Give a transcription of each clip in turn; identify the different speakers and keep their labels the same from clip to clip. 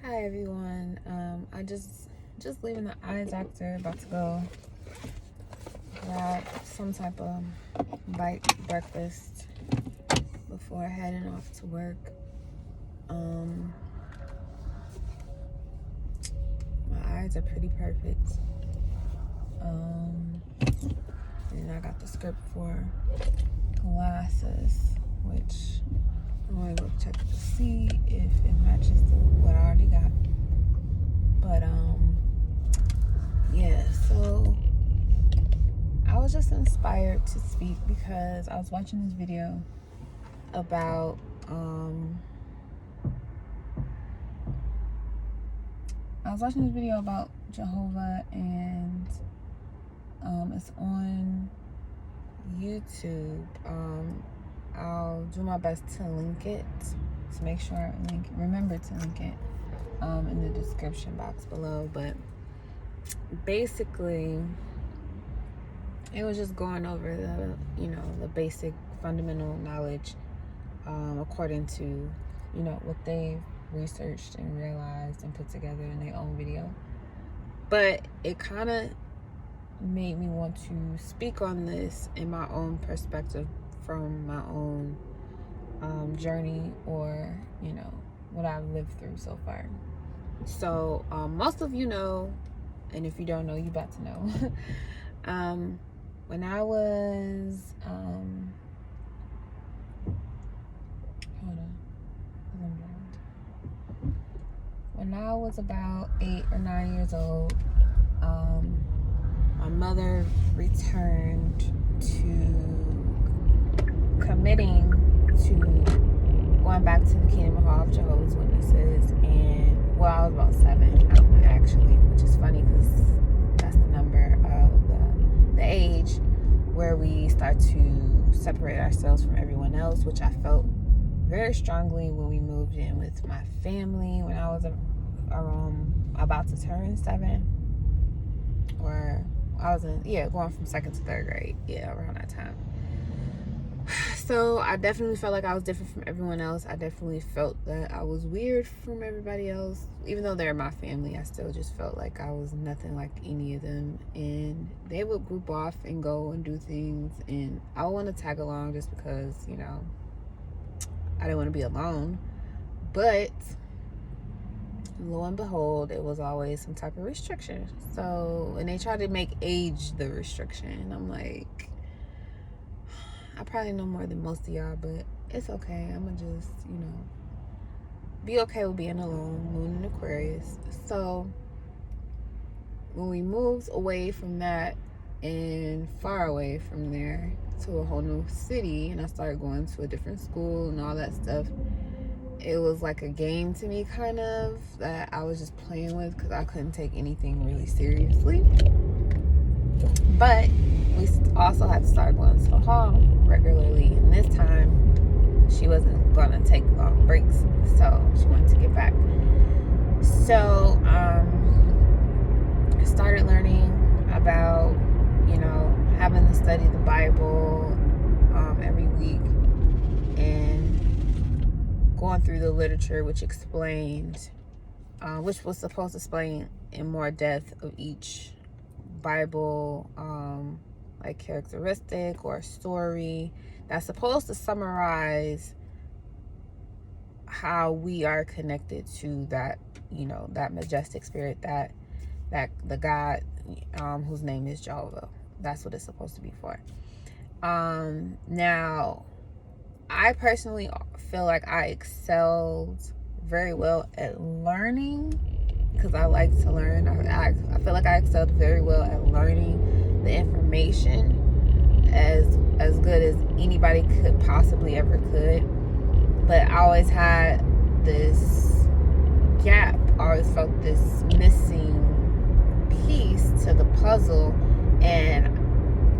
Speaker 1: Hi everyone. I just leaving the eye doctor, about to go grab some type of bite breakfast before heading off to work. My eyes are pretty perfect. And I got the script for glasses, which I'm gonna go check to see if it matches to what I already got. But yeah, so I was just inspired to speak because I was watching this video about Jehovah, and it's on YouTube. I'll do my best to link it, to make sure I remember to link it in the description box below. But basically, it was just going over the basic fundamental knowledge according to what they've researched and realized and put together in their own video. But it kind of made me want to speak on this in my own perspective, from my own journey, or what I've lived through so far. So most of you know, and if you don't know, you about to know. When I was when I was about 8 or 9 years old, my mother returned to committing to going back to the Kingdom of Jehovah's Witnesses. And I was about 7 actually, which is funny because that's the number of the age where we start to separate ourselves from everyone else, which I felt very strongly when we moved in with my family when I was about to turn 7, or I was going from 2nd to 3rd grade, around that time. So I definitely felt like I was different from everyone else. I definitely felt that I was weird from everybody else. Even though they're my family, I still just felt like I was nothing like any of them. And they would group off and go and do things, and I would want to tag along just because, I didn't want to be alone. But lo and behold, it was always some type of restriction. So, and they tried to make age the restriction. I'm like, I probably know more than most of y'all, but it's okay. I'm gonna just, be okay with being alone. Moon in Aquarius. So when we moved away from that and far away from there to a whole new city, and I started going to a different school and all that stuff, it was like a game to me, kind of, that I was just playing with because I couldn't take anything really seriously. But we also had to start going to the hall regularly, and this time she wasn't going to take long breaks, so she wanted to get back. So I started learning about having to study the Bible every week, and going through the literature which explained which was supposed to explain in more depth of each Bible like characteristic or story that's supposed to summarize how we are connected to that that majestic spirit, that the God whose name is Jehovah. That's what it's supposed to be for. Now, I personally feel like I excelled very well at learning, because I like to learn. I feel like I excelled very well at learning the information as good as anybody could possibly ever could. But I always had this gap. I always felt this missing piece to the puzzle. And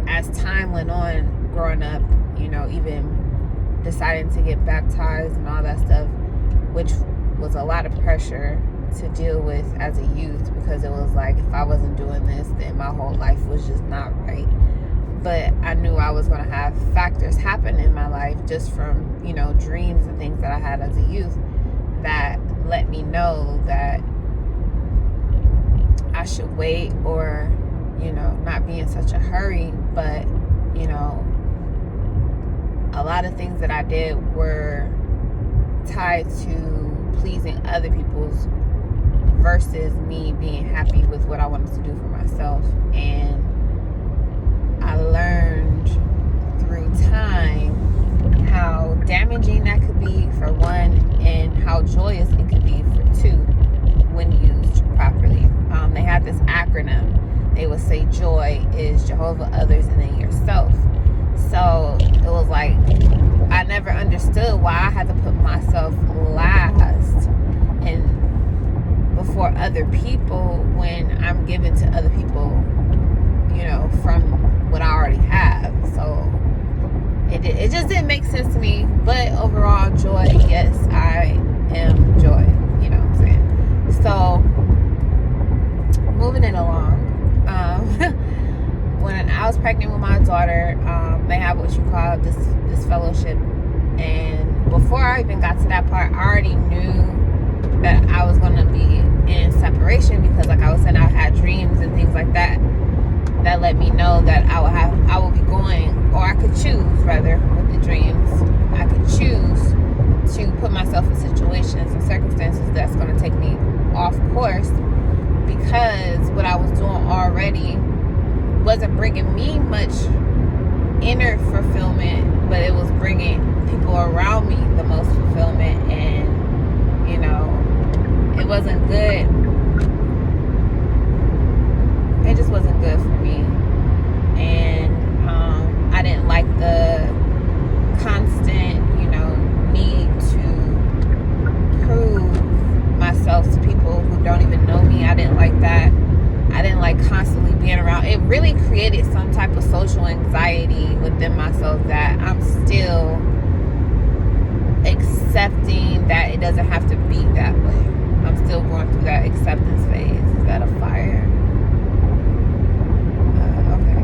Speaker 1: as time went on, growing up, even deciding to get baptized and all that stuff, which was a lot of pressure to deal with as a youth, because it was like, if I wasn't doing this, then my whole life was just not right. But I knew I was going to have factors happen in my life just from dreams and things that I had as a youth that let me know that I should wait, or, not be in such a hurry. But, a lot of things that I did were tied to pleasing other people's versus me being happy with what I wanted to do for myself. And I learned through time how damaging that could be, for one, and how joyous it could be, for two, when used properly. They had this acronym. They would say joy is Jehovah, others, and then yourself. So it was like, I never understood why I had to put myself last and before other people, when I'm giving to other people, from what I already have. So it just didn't make sense to me. But overall, joy, yes, I am joy. You know what I'm saying? So moving it along. When I was pregnant with my daughter, they have what you call this fellowship. And before I even got to that part, I already knew that I was going to be in separation, because, like I was saying, I had dreams and things like that let me know that I will be going, or I could choose, rather, with the dreams, I could choose to put myself in situations and circumstances that's going to take me off course, because what I was doing already wasn't bringing me much inner fulfillment, but it was bringing people around me the most fulfillment. And it wasn't good. It just wasn't good for me. And I didn't like the constant need to prove myself to people who don't even know me. I didn't like that. I didn't like constantly being around. It really created some type of social anxiety within myself that I'm still accepting, that it doesn't have to be that way. I'm still going through that acceptance phase. Is that a fire? Okay.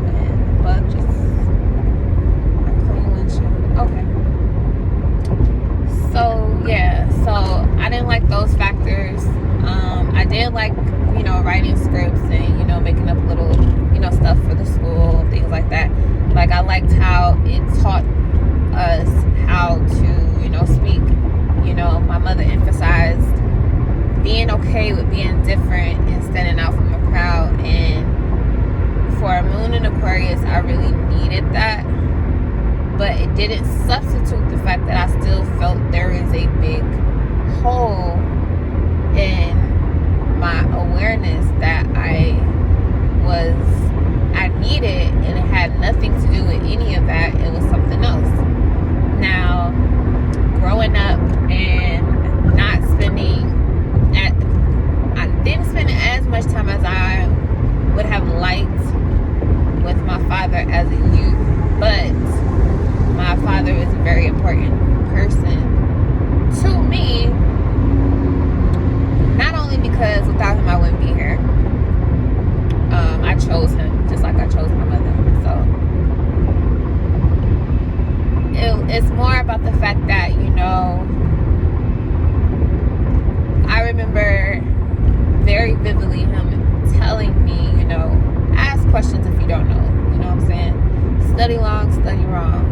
Speaker 1: And the bug just... a clean windshield. Okay. So, yeah. So, I didn't like those factors. I did like, writing scripts and, making up little, stuff for the school, things like that. Like, I liked how it taught us how to, speak. My mother emphasized being okay with being different and standing out from the crowd. And for a moon in Aquarius, I really needed that. But it didn't substitute the fact that I still felt there is a big hole in my awareness that I needed, and it had nothing to do with any of that. It was something else. Now, growing up and not I didn't spend as much time as I would have liked with my father as a youth, but my father is a very important person to me, not only because without him I wouldn't be here. I chose him just like I chose my mother. So it's more about the fact that, I remember very vividly him telling me, ask questions if you don't know. You know what I'm saying? Study long, study wrong.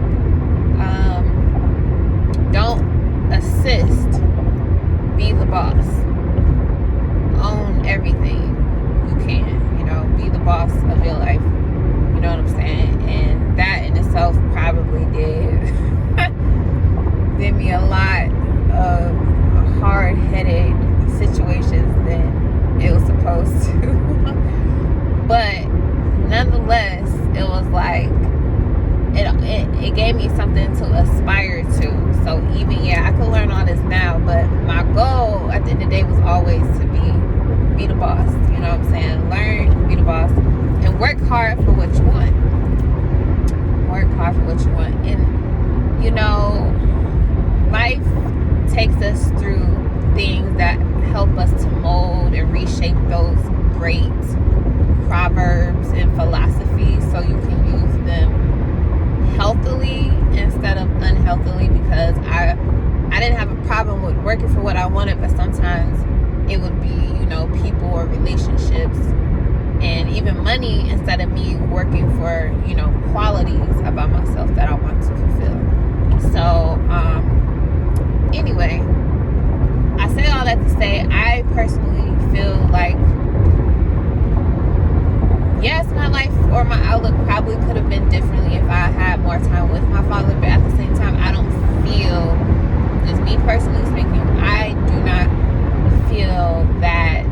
Speaker 1: Don't assist. Be the boss. Own everything you can. Be the boss of your life. You know what I'm saying? And that in itself probably did me a lot of hard-headed situations than it was supposed to. But nonetheless, it was like it gave me something to aspire to. So even I could learn all this now, but my goal at the end of the day was always to be the boss. You know what I'm saying? Learn, be the boss, and work hard for what you want. Work hard for what you want. And life takes us through things that help us to mold and reshape those great proverbs and philosophies, so you can use them healthily instead of unhealthily, because I didn't have money instead of me working for, you know, qualities about myself that I want to fulfill. So, anyway, I say all that to say, I personally feel like, yes, my life or my outlook probably could have been differently if I had more time with my father, but at the same time, I don't feel, just me personally speaking, I do not feel that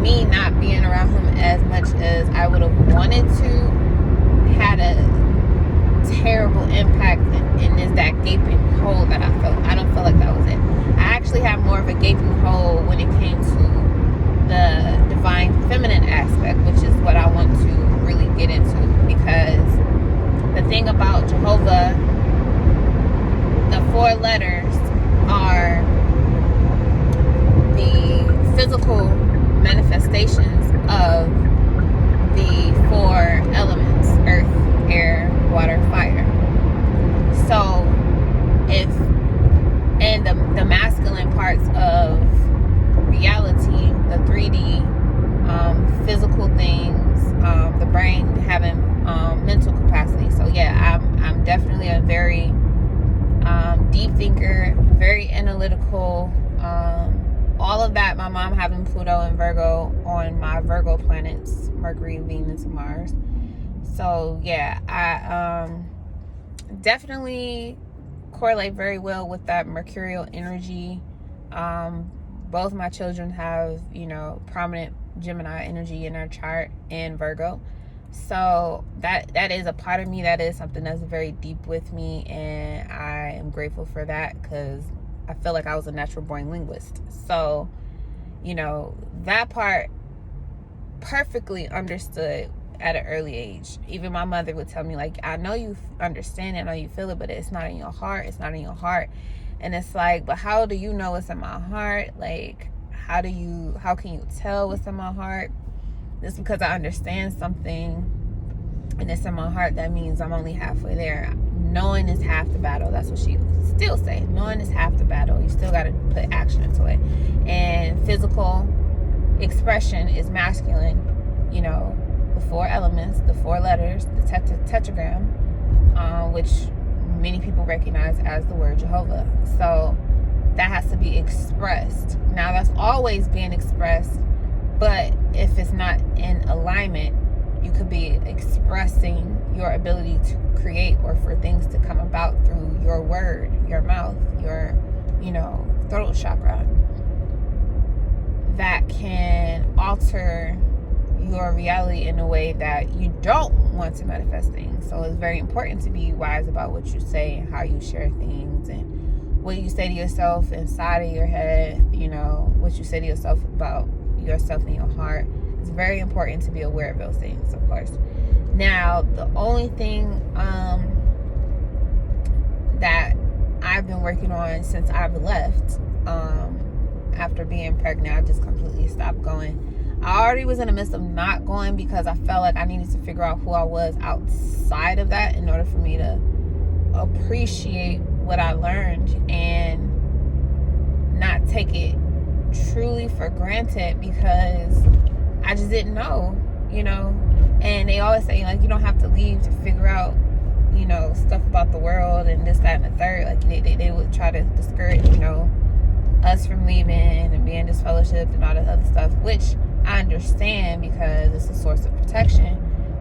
Speaker 1: me not being around him as much as I would have wanted to had a terrible impact and is that gaping hole that I felt. I don't feel like that was it. I actually had more of a gaping hole when it came to the divine feminine aspect, which is what I want to really get into, because the thing about Jehovah, the 4 letters are the physical manifestations of the 4 elements: earth, air, water, fire. So and the masculine parts of reality, the 3D physical things, the brain having mental capacity. So yeah, I'm definitely a very deep thinker, very analytical, all of that. My mom having Pluto and Virgo on my Virgo planets, Mercury, Venus, and Mars. So yeah, I definitely correlate very well with that mercurial energy. Both my children have, you know, prominent Gemini energy in their chart and Virgo. So that is a part of me, that is something that's very deep with me, and I am grateful for that, because I feel like I was a natural born linguist. So, you know, that part perfectly understood at an early age. Even my mother would tell me, like, I know you understand it, I know you feel it, but it's not in your heart. It's not in your heart. And it's like, but how do you know what's in my heart? Like, how can you tell what's in my heart? Just because I understand something and it's in my heart, that means I'm only halfway there. Knowing is half the battle. That's what she still say. Knowing is half the battle. You still got to put action into it. And physical expression is masculine. You know, the 4 elements, the 4 letters, the tetragram, which many people recognize as the word Jehovah. So that has to be expressed. Now, that's always being expressed, but if it's not in alignment, you could be expressing your ability to create, or for things to come about through your word, your mouth, your, you know, throat chakra, that can alter your reality in a way that you don't want to manifest things. So it's very important to be wise about what you say and how you share things, and what you say to yourself inside of your head, you know, what you say to yourself about yourself in your heart. It's very important to be aware of those things, of course. Now, the only thing that I've been working on since I've left, after being pregnant, I just completely stopped going. I already was in the midst of not going because I felt like I needed to figure out who I was outside of that in order for me to appreciate what I learned and not take it truly for granted, because I just didn't know, you know. And they always say, like, you don't have to leave to figure out, you know, stuff about the world and this, that, and the third. Like, they would try to discourage, you know, us from leaving and being disfellowshipped and all that other stuff, which I understand, because it's a source of protection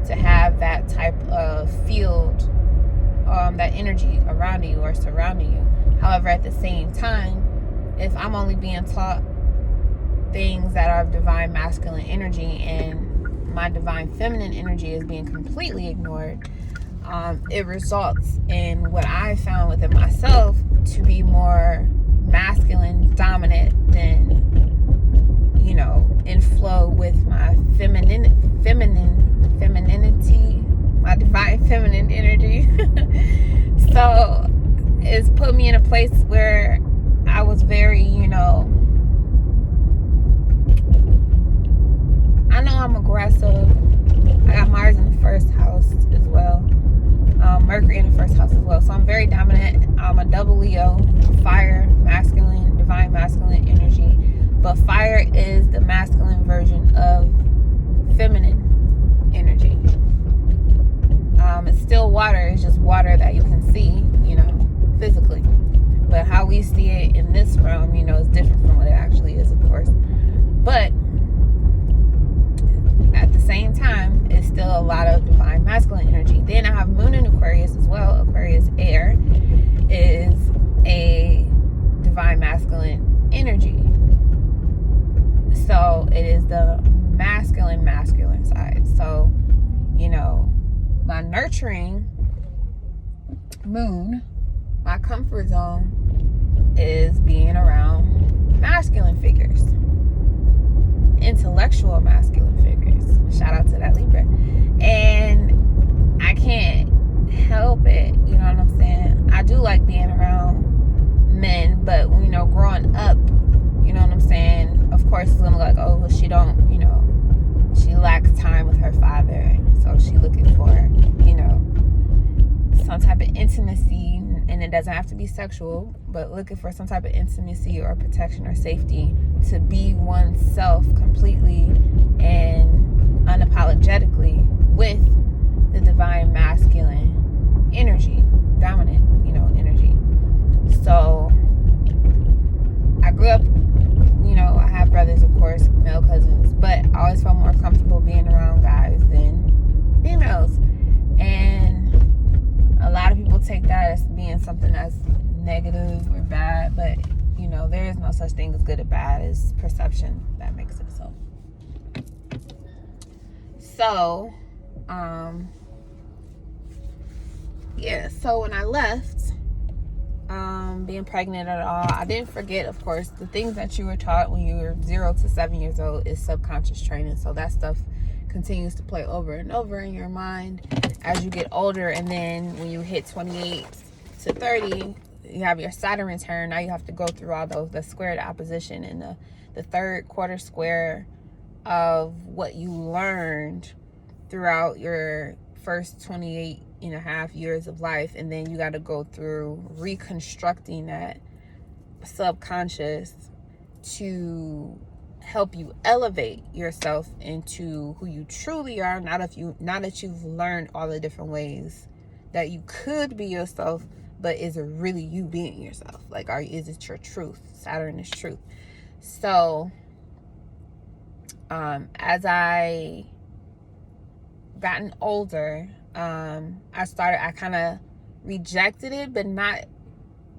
Speaker 1: to have that type of field, that energy around you or surrounding you. However, at the same time, if I'm only being taught things that are of divine masculine energy and my divine feminine energy is being completely ignored, it results in what I found within myself to be more masculine dominant than, you know, in flow with my femininity, my divine feminine energy. So it's put me in a place where I was very, you know, I know I'm aggressive. I got Mars in the first house as well, Mercury in the first house as well. So I'm very dominant. I'm a double Leo, fire, masculine, divine masculine energy. But fire is the masculine version of feminine energy. It's still water. It's just water that you can see, physically. But how we see it in this realm, is different from what it actually is, of course. But at the same time, it's still a lot of divine masculine energy. Then I have Moon in Aquarius as well. Aquarius air is a divine masculine energy. So it is the masculine side. So, my nurturing moon, my comfort zone, is being around masculine figures, intellectual masculine figures. Shout out to that Libra. And I can't help it, you know what I'm saying? I do like being around men, but growing up, you know what I'm saying, of course it's gonna be like, oh, well, she don't, she lacks time with her father, so she looking for, some type of intimacy, and it doesn't have to be sexual, but looking for some type of intimacy or protection or safety to be oneself completely and unapologetically with the divine masculine energy, dominant, energy. So I grew up, I have brothers, of course, male cousins, but I always felt more comfortable being around guys than females. And a lot of people take that as being something that's negative or bad, but there is no such thing as good or bad. It's perception that makes it so. So, so when I left, being pregnant at all, I didn't forget, of course, the things that you were taught when you were 0 to 7 years old is subconscious training. So that stuff continues to play over and over in your mind as you get older. And then when you hit 28 to 30, you have your Saturn return. Now you have to go through all those, the squared opposition and the third quarter square of what you learned throughout your first 28 and a half years of life. And then you got to go through reconstructing that subconscious to help you elevate yourself into who you truly are. Now that you've learned all the different ways that you could be yourself, but is it really you being yourself? Like, is it your truth? Saturn is truth. So as I gotten older, I kind of rejected it, but not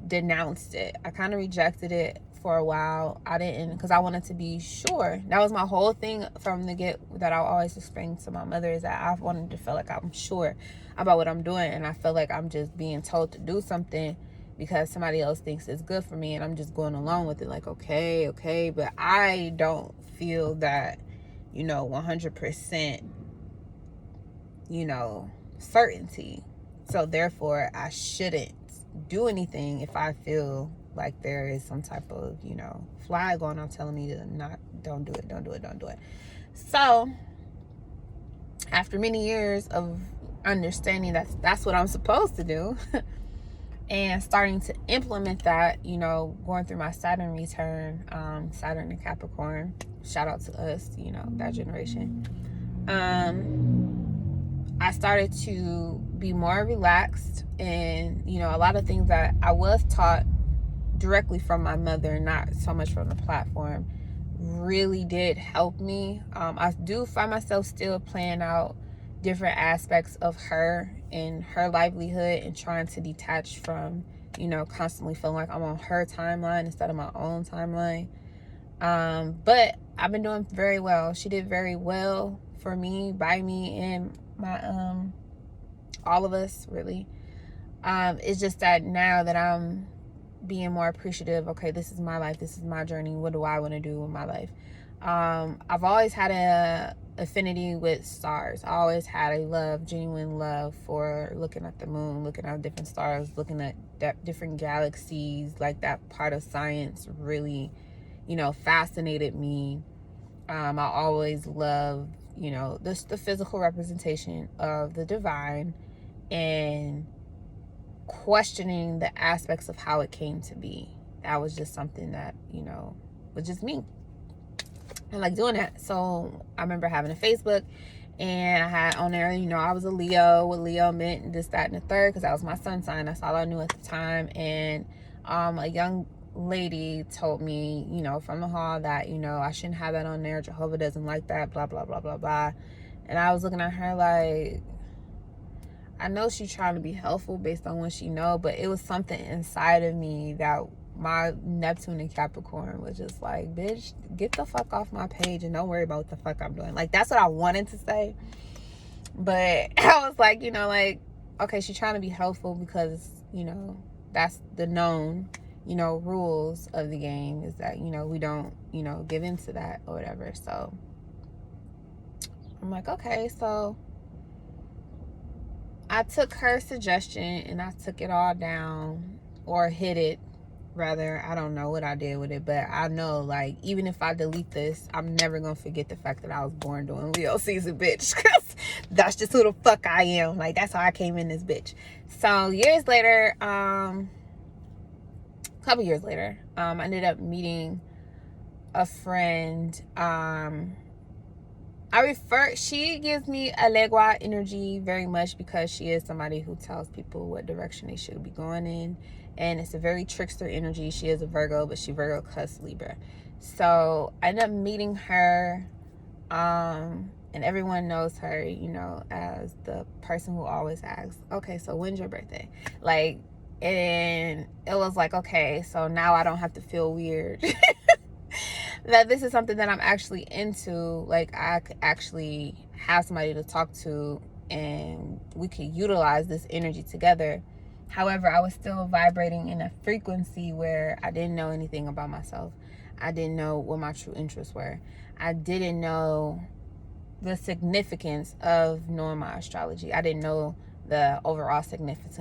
Speaker 1: denounced it. I kind of rejected it for a while. I didn't, because I wanted to be sure. That was my whole thing from the get, that I always explain to my mother, is that I wanted to feel like I'm sure about what I'm doing, and I feel like I'm just being told to do something because somebody else thinks it's good for me, and I'm just going along with it, like, okay, but I don't feel that 100% certainty. So therefore I shouldn't do anything if I feel like there is some type of flag going on telling me to don't do it. So after many years of understanding that that's what I'm supposed to do and starting to implement that, going through my Saturn return, Saturn and Capricorn, shout out to us, that generation, I started to be more relaxed, and a lot of things that I was taught directly from my mother, not so much from the platform, really did help me. I do find myself still playing out different aspects of her and her livelihood, and trying to detach from constantly feeling like I'm on her timeline instead of my own timeline. But I've been doing very well. She did very well for me, by me, and my all of us, really. It's just that now that I'm being more appreciative, okay, this is my life, this is my journey, what do I want to do with my life? I've always had a affinity with stars. I always had a genuine love for looking at the moon, looking at different stars, looking at different galaxies. Like, that part of science really fascinated me. I always loved the physical representation of the divine, and questioning the aspects of how it came to be. That was just something that was just me. I like doing that. So I remember having a Facebook, and I had on there, you know, I was a Leo, what Leo meant, and this, that, and the third, because that was my sun sign. That's all I knew at the time. And a young lady told me, you know, from the hall that, you know, I shouldn't have that on there. Jehovah doesn't like that, blah, blah, blah, blah, blah. And I was looking at her like, I know she's trying to be helpful based on what she know, but it was something inside of me that my Neptune and Capricorn was just like, bitch, get the fuck off my page and don't worry about what the fuck I'm doing. Like, that's what I wanted to say. But I was like, you know, like, okay, she's trying to be helpful because, you know, that's the known, you know, rules of the game is that, you know, we don't, you know, give into that or whatever. So I'm like, okay, so I took her suggestion and I took it all down, or hid it rather. I don't know what I did with it, but I know, like, even if I delete this, I'm never gonna forget the fact that I was born during Leo season, bitch, because that's just who the fuck I am. Like, that's how I came in this bitch. So years later, a couple years later, I ended up meeting a friend. She gives me a Legua energy very much because she is somebody who tells people what direction they should be going in. And it's a very trickster energy. She is a Virgo, but she Virgo cuss Libra. So I ended up meeting her. And everyone knows her, you know, as the person who always asks, okay, so when's your birthday? Like, and it was like, okay, so now I don't have to feel weird. That this is something that I'm actually into. Like, I could actually have somebody to talk to and we could utilize this energy together. However, I was still vibrating in a frequency where I didn't know anything about myself. I didn't know what my true interests were. I didn't know the significance of knowing my astrology. I didn't know the overall significance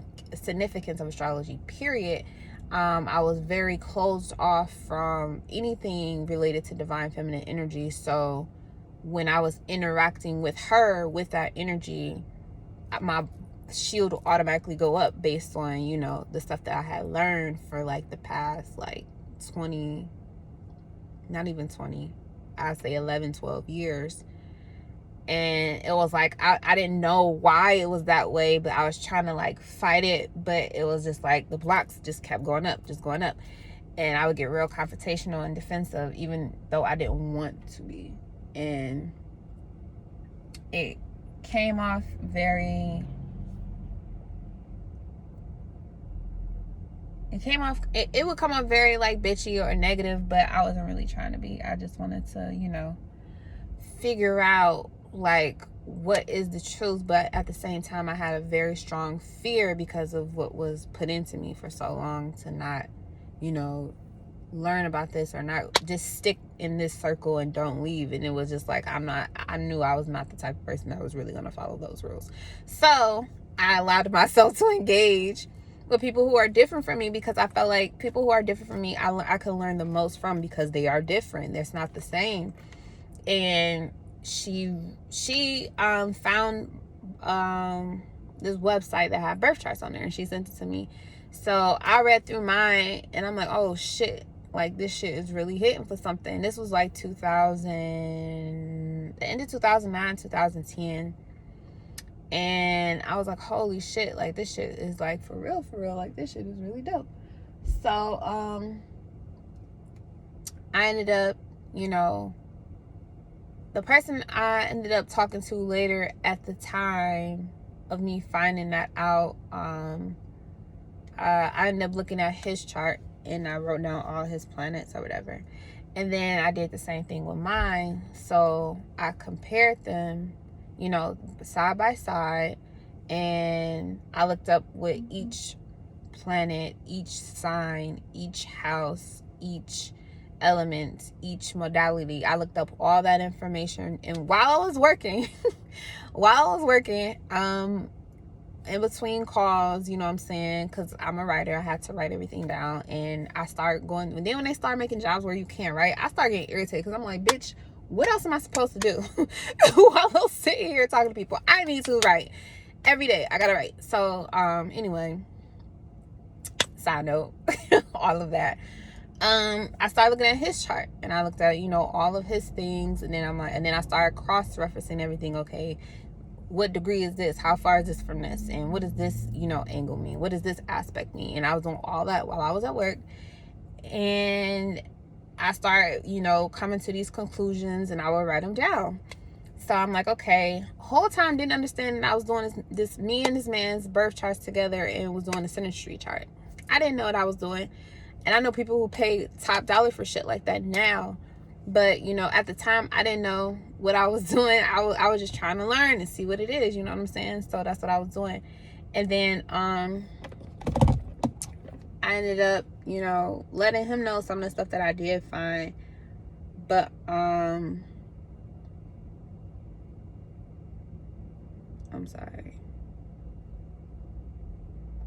Speaker 1: of astrology, period. I was very closed off from anything related to divine feminine energy. So when I was interacting with her with that energy, my shield will automatically go up based on, you know, the stuff that I had learned for like the past like 20, not even 20, I'd say 11, 12 years. And it was like, I didn't know why it was that way, but I was trying to like fight it, but it was just like the blocks just kept going up, just going up. And I would get real confrontational and defensive, even though I didn't want to be. And it came off very, it would come off very like bitchy or negative, but I wasn't really trying to be. I just wanted to, you know, figure out like what is the truth. But at the same time, I had a very strong fear because of what was put into me for so long to not, you know, learn about this or not just stick in this circle and don't leave. And it was just like, I knew I was not the type of person that was really going to follow those rules. So I allowed myself to engage with people who are different from me because I felt like people who are different from me, I could learn the most from because they are different. They're not the same. And she found this website that had birth charts on there, and she sent it to me. So I read through mine and I'm like, oh shit, like this shit is really hitting for something. This was like the end of 2009, 2010. And I was like, holy shit, like this shit is like for real, like this shit is really dope. So I ended up, you know, the person I ended up talking to later at the time of me finding that out, I ended up looking at his chart and I wrote down all his planets or whatever. And then I did the same thing with mine. So I compared them, you know, side by side, and I looked up what each planet, each sign, each house, each element, each modality. I looked up all that information, and while I was working in between calls, you know what I'm saying, because I'm a writer, I had to write everything down. And I started going, and then when they start making jobs where you can't write, I start getting irritated because I'm like, bitch, what else am I supposed to do while I'm sitting here talking to people? I need to write every day. I gotta write. So anyway, side note, all of that. I started looking at his chart, and I looked at, you know, all of his things, and then I'm like, and then I started cross-referencing everything. Okay, what degree is this? How far is this from this? And what does this, you know, angle mean? What does this aspect mean? And I was doing all that while I was at work, and I started, you know, coming to these conclusions, and I would write them down. So I'm like, okay, whole time didn't understand that I was doing this me and this man's birth charts together, and was doing the synastry chart. I didn't know what I was doing. And I know people who pay top dollar for shit like that now. But, you know, at the time, I didn't know what I was doing. I was just trying to learn and see what it is. You know what I'm saying? So that's what I was doing. And then I ended up, you know, letting him know some of the stuff that I did find. But I'm sorry.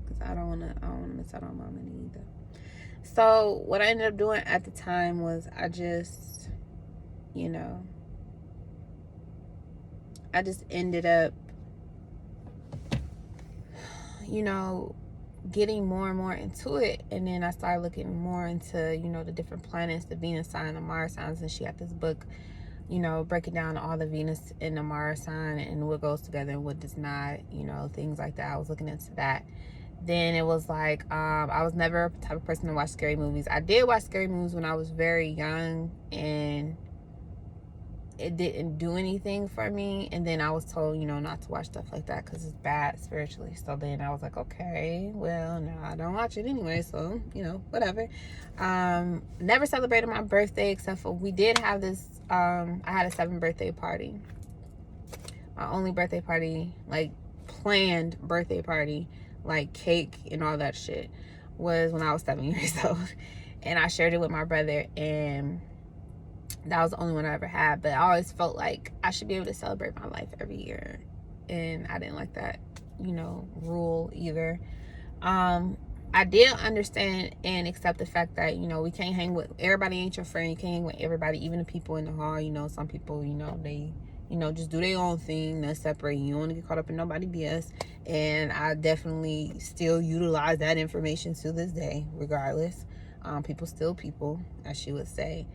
Speaker 1: Because I don't want to miss out on my money either. So what I ended up doing at the time was I just ended up, you know, getting more and more into it. And then I started looking more into, you know, the different planets, the Venus sign, the Mars signs. And she had this book, you know, breaking down all the Venus and the Mars sign and what goes together and what does not, you know, things like that. I was looking into that. Then it was like, I was never the type of person to watch scary movies. I did watch scary movies when I was very young, and it didn't do anything for me. And then I was told, you know, not to watch stuff like that because it's bad spiritually. So then I was like, okay, well, no, I don't watch it anyway. So, you know, whatever. Never celebrated my birthday, except for we did have this, I had a 7th birthday party. My only birthday party, like planned birthday party, like cake and all that shit, was when I was 7 years old. And I shared it with my brother, and that was the only one I ever had. But I always felt like I should be able to celebrate my life every year, and I didn't like that, you know, rule either. I did understand and accept the fact that, you know, we can't hang with everybody. Ain't your friend. You can't hang with everybody, even the people in the hall. You know, some people, you know, they, you know, just do their own thing. They're separate. You don't want to get caught up in nobody BS. And I definitely still utilize that information to this day, regardless. People still people, as she would say.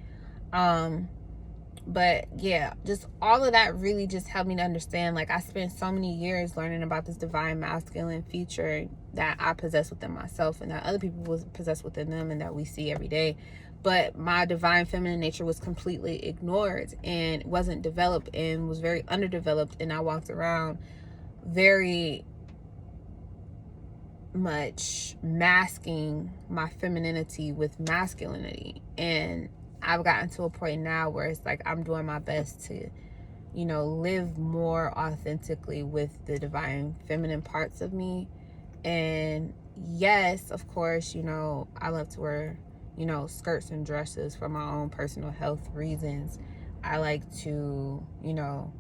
Speaker 1: But yeah, just all of that really just helped me to understand. Like, I spent so many years learning about this divine masculine feature that I possess within myself, and that other people was possessed within them, and that we see every day. But my divine feminine nature was completely ignored and wasn't developed, and was very underdeveloped. And I walked around very much masking my femininity with masculinity. And I've gotten to a point now where it's like I'm doing my best to, you know, live more authentically with the divine feminine parts of me. And yes, of course, you know, I love to wear, you know, skirts and dresses for my own personal health reasons. I like to, you know,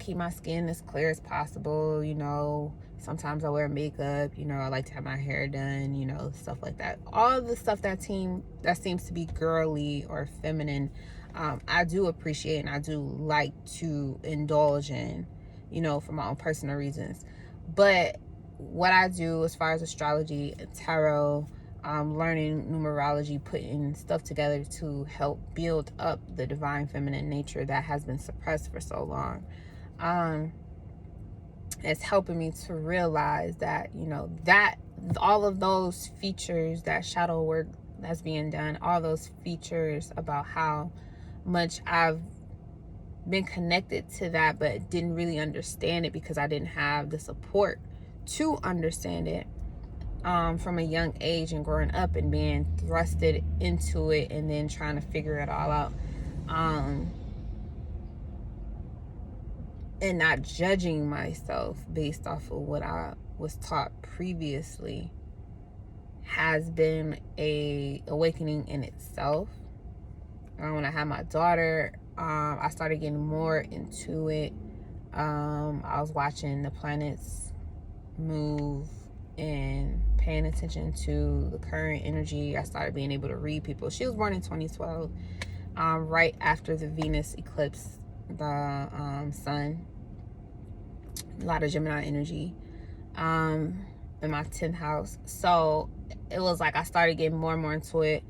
Speaker 1: keep my skin as clear as possible. You know, sometimes I wear makeup. You know, I like to have my hair done, you know, stuff like that. All the stuff that seems to be girly or feminine, I do appreciate, and I do like to indulge in, you know, for my own personal reasons. But what I do as far as astrology, tarot, learning numerology, putting stuff together to help build up the divine feminine nature that has been suppressed for so long, it's helping me to realize that, you know, that all of those features, that shadow work that's being done, all those features about how much I've been connected to that, but didn't really understand it because I didn't have the support to understand it, from a young age, and growing up and being thrusted into it, and then trying to figure it all out, and not judging myself based off of what I was taught previously, has been a awakening in itself. When I had my daughter, I started getting more into it. I was watching the planets move and paying attention to the current energy. I started being able to read people. She was born in 2012, right after the Venus eclipse the sun. A lot of Gemini energy in my 10th house. So it was like I started getting more and more into it.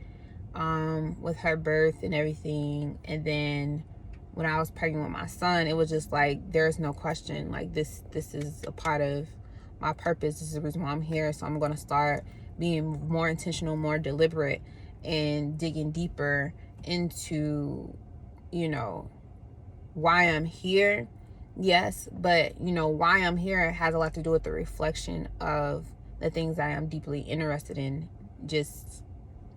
Speaker 1: with her birth and everything. And then when I was pregnant with my son, it was just like, there's no question, like this is a part of my purpose. This is the reason why I'm here. So I'm going to start being more intentional, more deliberate, and digging deeper into, you know, why I'm here. Yes, but you know, why I'm here has a lot to do with the reflection of the things that I am deeply interested in, just,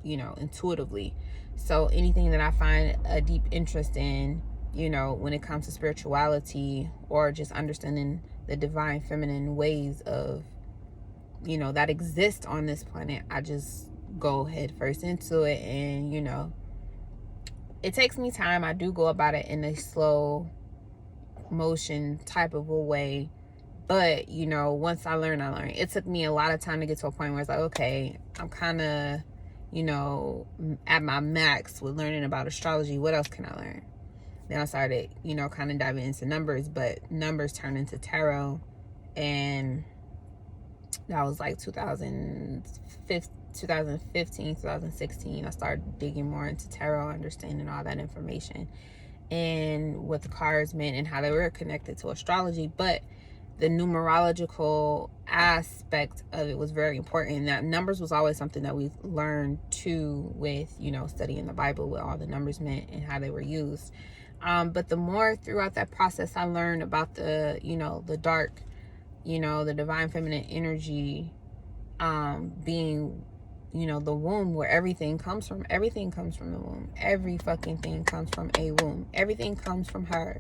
Speaker 1: you know, intuitively. So anything that I find a deep interest in, you know, when it comes to spirituality or just understanding the divine feminine ways of, you know, that exist on this planet, I just go head first into it. And, you know, it takes me time. I do go about it in a slow motion type of a way. But, you know, once I learn, I learn. It took me a lot of time to get to a point where it's like, okay, I'm kind of, you know, at my max with learning about astrology. What else can I learn? Then I started, you know, kind of diving into numbers, but numbers turned into tarot. And that was like 2015, 2016. I started digging more into tarot, understanding all that information and what the cards meant and how they were connected to astrology. But the numerological aspect of it was very important. That numbers was always something that we learned too with, you know, studying the Bible, what all the numbers meant and how they were used. But the more throughout that process I learned about the, you know, the dark, you know, the divine feminine energy, being, you know, the womb where everything comes from. Everything comes from the womb. Every fucking thing comes from a womb. Everything comes from her.